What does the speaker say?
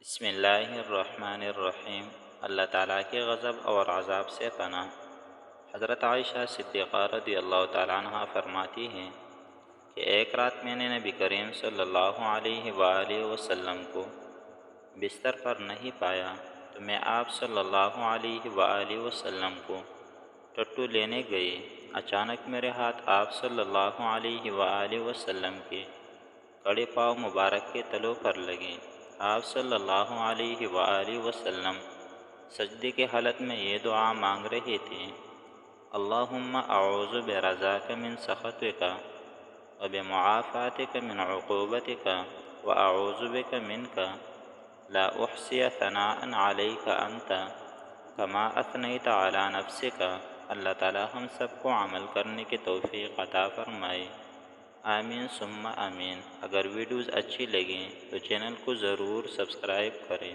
بسم اللہ الرحمن الرحیم۔ اللہ تعالیٰ کے غضب اور عذاب سے پناہ۔ حضرت عائشہ صدیقہ رضی اللہ تعالیٰ عنہ فرماتی ہیں کہ ایک رات میں نے نبی کریم صلی اللہ علیہ وآلہ وسلم کو بستر پر نہیں پایا تو میں آپ صلی اللہ علیہ وآلہ وسلم کو ٹٹو لینے گئی۔ اچانک میرے ہاتھ آپ صلی اللہ علیہ وآلہ وسلم کے کڑے پاؤں مبارک کے تلوں پر لگیں۔ آپ صلی اللہ علیہ وآلہ وسلم سجدے کی حالت میں یہ دعا مانگ رہے تھے: اللہم اعوذ برضاک من سخطک وبمعافاتک من عقوبتک واعوذ بک منک لا احصی ثناء علیک انت کما اثنیت علی نفسک۔ اللہ تعالی ہم سب کو عمل کرنے کی توفیق عطا فرمائے، آمین ثم آمین۔ اگر ویڈیوز اچھی لگیں تو چینل کو ضرور سبسکرائب کریں۔